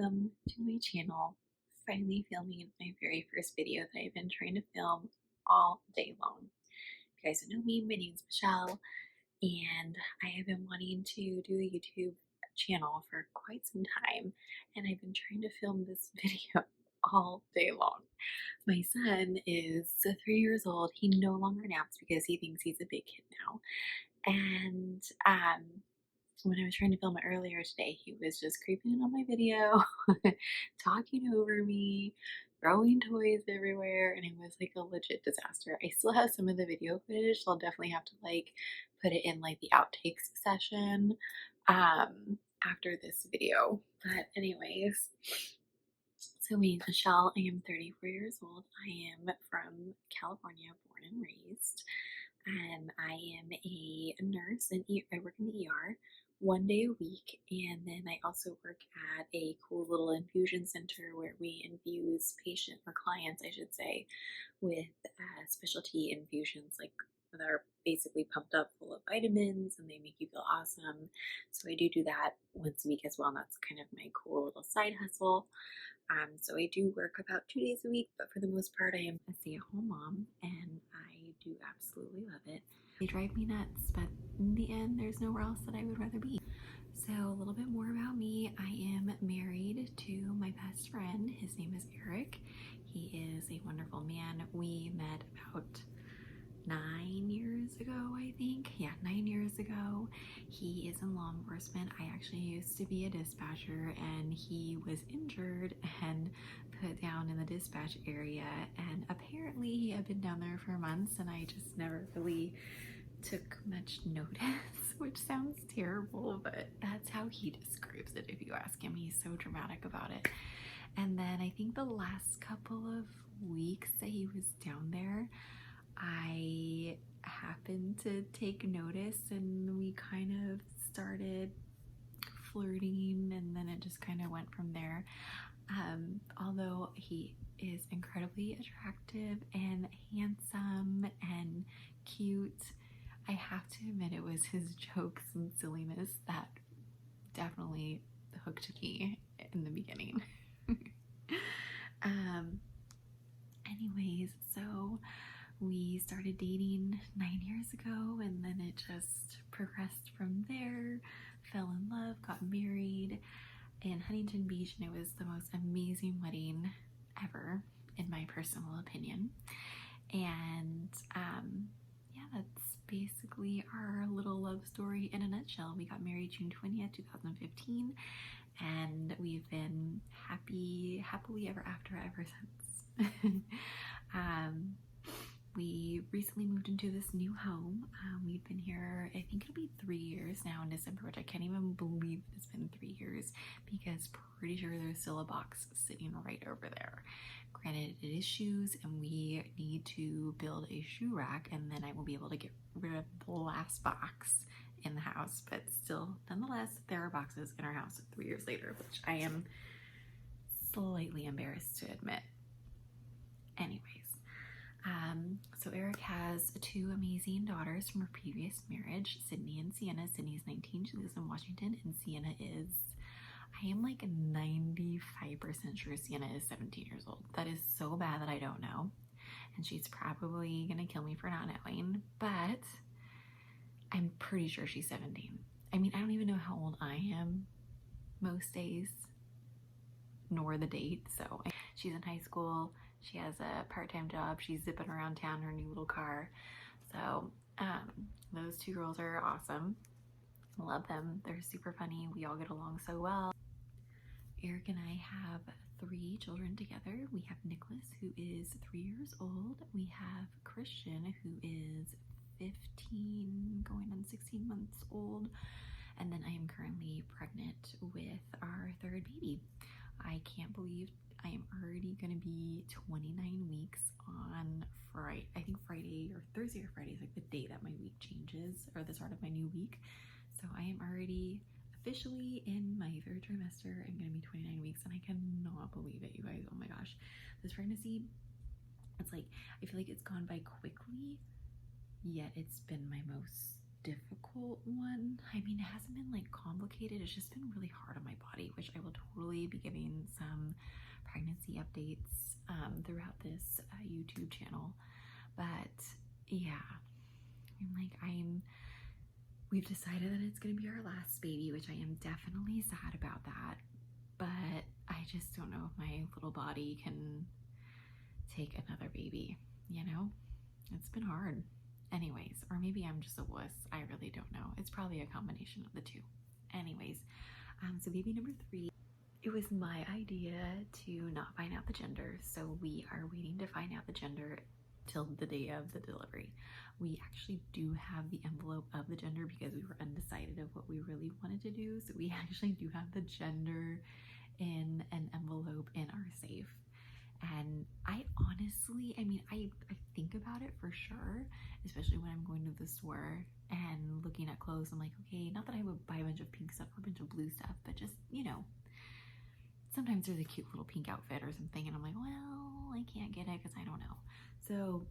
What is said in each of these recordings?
welcome to my channel. Finally filming my very first video that I've been trying to film all day long. If you guys don't know me, my name's Michelle, and I have been wanting to do a YouTube channel for quite some time, and I've been trying to film this video all day long. My son is 3 years old. He no longer naps because he thinks he's a big kid now. And when I was trying to film it earlier today, he was just creeping in on my video, talking over me, throwing toys everywhere, and it was like a legit disaster. I still have some of the video footage, so I'll definitely have to like put it in like the outtakes session after this video. But anyways, so my name's Michelle. I am 34 years old. I am from California, born and raised. I am a nurse and I work in the ER 1 day a week, and then I also work at a cool little infusion center where we infuse or clients, I should say, with specialty infusions like that are basically pumped up full of vitamins and they make you feel awesome. So I do that once a week as well, and that's kind of my cool little side hustle. So I do work about 2 days a week, but for the most part, I am a stay-at-home mom, and I do absolutely love it. They drive me nuts, but in the end, there's nowhere else that I would rather be. So a little bit more about me. I am married to my best friend. His name is Eric. He is a wonderful man. We met about 9 years ago, I think. Yeah, 9 years ago. He is in law enforcement. I actually used to be a dispatcher, and he was injured and put down in the dispatch area, and apparently he had been down there for months, and I just never really took much notice, which sounds terrible, but that's how he describes it. If you ask him, he's so dramatic about it. And then I think the last couple of weeks that he was down there, I happened to take notice, and we kind of started flirting, and then it just kind of went from there. Although he is incredibly attractive and handsome and cute, I have to admit it was his jokes and silliness that definitely hooked me in the beginning. Anyways, so we started dating 9 years ago, and then it just progressed from there. Fell in love, got married in Huntington Beach, and it was the most amazing wedding ever, in my personal opinion. And yeah, that's basically our little love story in a nutshell. We got married June 20th, 2015, and we've been happily ever after ever since. We recently moved into this new home. We've been here, I think it'll be 3 years now in December, which I can't even believe it's been 3 years, because pretty sure there's still a box sitting right over there. Granted, it is shoes, and we need to build a shoe rack, and then I will be able to get rid of the last box in the house. But still, nonetheless, there are boxes in our house 3 years later, which I am slightly embarrassed to admit. Anyways, so Eric has 2 amazing daughters from her previous marriage, Sydney and Sienna. Sydney's 19, she lives in Washington, and Sienna is, I am like 95% sure Sienna is 17 years old. That is so bad that I don't know, and she's probably gonna kill me for not knowing, but I'm pretty sure she's 17. I mean, I don't even know how old I am most days, nor the date. So she's in high school. She has a part-time job. She's zipping around town in her new little car. So those 2 girls are awesome. Love them. They're super funny. We all get along so well. Eric and I have 3 children together. We have Nicholas, who is 3 years old. We have Christian, who is 15, going on 16 months old. And then I am currently pregnant with our 3rd baby. I can't believe I am already going to be 29 weeks on Friday. I think Friday or Thursday or Friday is like the day that my week changes, or the start of my new week. So I am already officially in my 3rd trimester. I'm going to be 29 weeks, and I cannot believe it, you guys. Oh my gosh. This pregnancy, it's like, I feel like it's gone by quickly, yet it's been my most difficult one. I mean, it hasn't been like complicated, it's just been really hard on my body, which I will totally be giving some pregnancy updates throughout this YouTube channel. But yeah, we've decided that it's gonna be our last baby, which I am definitely sad about that, but I just don't know if my little body can take another baby, you know? It's been hard. Anyways, or maybe I'm just a wuss. I really don't know. It's probably a combination of the two. Anyways, so baby number 3, it was my idea to not find out the gender. So we are waiting to find out the gender till the day of the delivery. We actually do have the envelope of the gender because we were undecided of what we really wanted to do. So we actually do have the gender in an envelope in our safe. And I honestly, I mean, I think about it for sure, especially when I'm going to the store and looking at clothes. I'm like, okay, not that I would buy a bunch of pink stuff or a bunch of blue stuff, but just, you know, sometimes there's a cute little pink outfit or something and I'm like, well, I can't get it because I don't know. So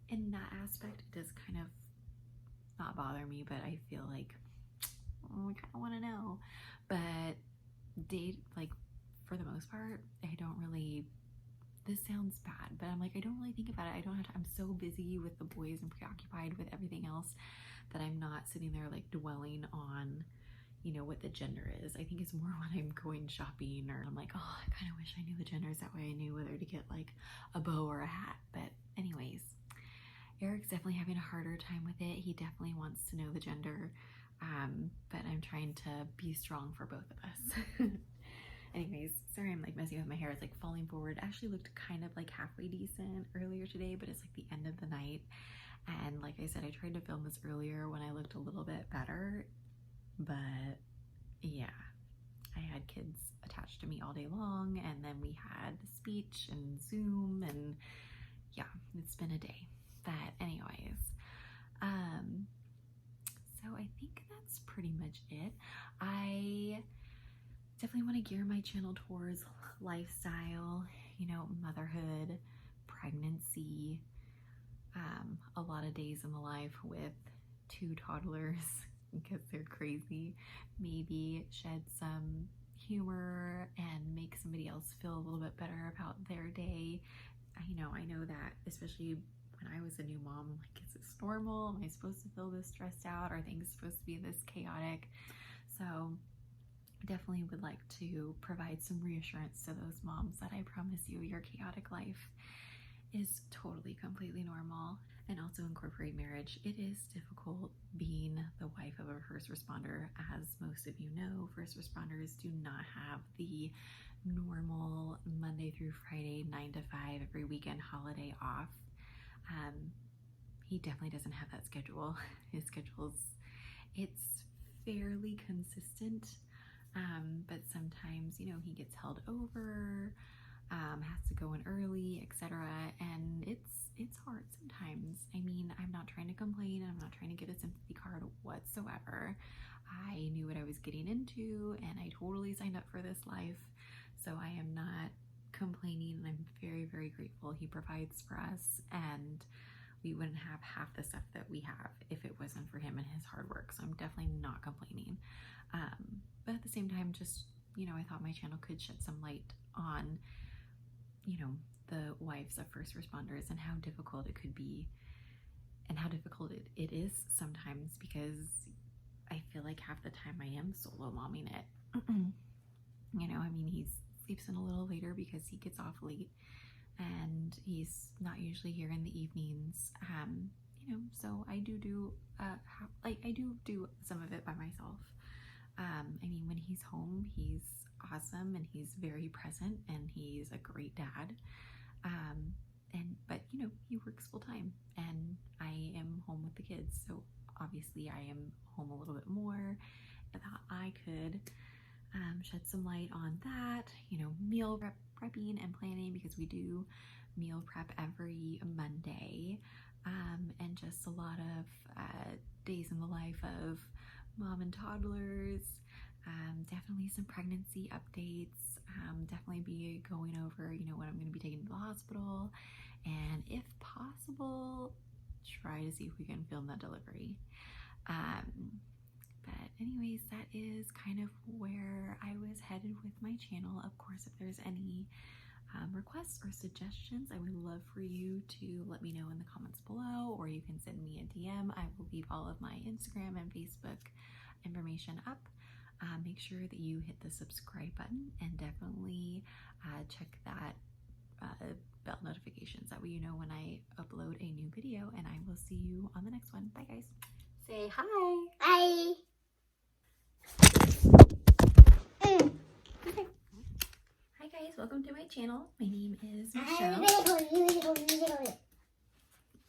in that aspect, it does kind of not bother me, but I feel like, oh, I kind of want to know. But for the most part, I don't really, this sounds bad, but I'm like, I don't really think about it. I don't have to, I'm so busy with the boys and preoccupied with everything else that I'm not sitting there like dwelling on, you know, what the gender is. I think it's more when I'm going shopping or I'm like, oh, I kind of wish I knew the genders. That way I knew whether to get like a bow or a hat. But anyways, Eric's definitely having a harder time with it. He definitely wants to know the gender, but I'm trying to be strong for both of us. Anyways, sorry I'm like messing with my hair. It's like falling forward. It actually looked kind of like halfway decent earlier today, but it's like the end of the night. And like I said, I tried to film this earlier when I looked a little bit better, but yeah, I had kids attached to me all day long, and then we had speech and Zoom, and yeah, it's been a day. But anyways, so I think that's pretty much it. I definitely want to gear my channel towards lifestyle, you know, motherhood, pregnancy, a lot of days in the life with 2 toddlers because they're crazy. Maybe shed some humor and make somebody else feel a little bit better about their day. I know that, especially when I was a new mom, like, is this normal? Am I supposed to feel this stressed out? Are things supposed to be this chaotic? So definitely would like to provide some reassurance to those moms that I promise you your chaotic life is totally, completely normal. And also incorporate marriage. It is difficult being the wife of a first responder. As most of you know, first responders do not have the normal Monday through Friday 9 to 5 every weekend holiday off. He definitely doesn't have that schedule. His it's fairly consistent, but sometimes, you know, he gets held over, has to go in early, etc. And it's hard sometimes. I mean, I'm not trying to complain, I'm not trying to get a sympathy card whatsoever. I knew what I was getting into and I totally signed up for this life, so I am not complaining, and I'm very, very grateful he provides for us, and we wouldn't have half the stuff that we have if it wasn't for him and his hard work. So I'm definitely not complaining, but at the same time, just, you know, I thought my channel could shed some light on, you know, the wives of first responders and how difficult it could be and how difficult it is sometimes, because I feel like half the time I am solo momming it. You know, I mean, he sleeps in a little later because he gets off late and he's not usually here in the evenings. You know, so I do some of it by myself. I mean, when he's home, he's awesome and he's very present and he's a great dad. But you know, he works full time and I am home with the kids, so obviously I am home a little bit more. I thought I could shed some light on that, you know, meal prepping and planning, because we do meal prep every Monday, and just a lot of days in the life of mom and toddlers. Definitely some pregnancy updates. Definitely be going over, you know, what I'm going to be taking to the hospital, and if possible, try to see if we can film that delivery. But anyways, that is kind of where I was headed with my channel. Of course, if there's any requests or suggestions, I would love for you to let me know in the comments below, or you can send me a DM. I will leave all of my Instagram and Facebook information up. Make sure that you hit the subscribe button and definitely check that bell notifications. That way you know when I upload a new video, and I will see you on the next one. Bye guys. Say hi. Hi. Okay. Hi guys, welcome to my channel. My name is Michelle.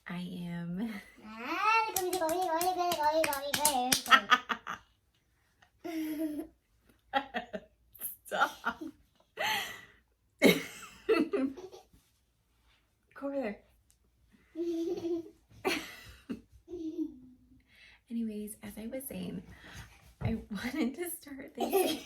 I am Stop. Go over there. Anyways, as I was saying, I wanted to start this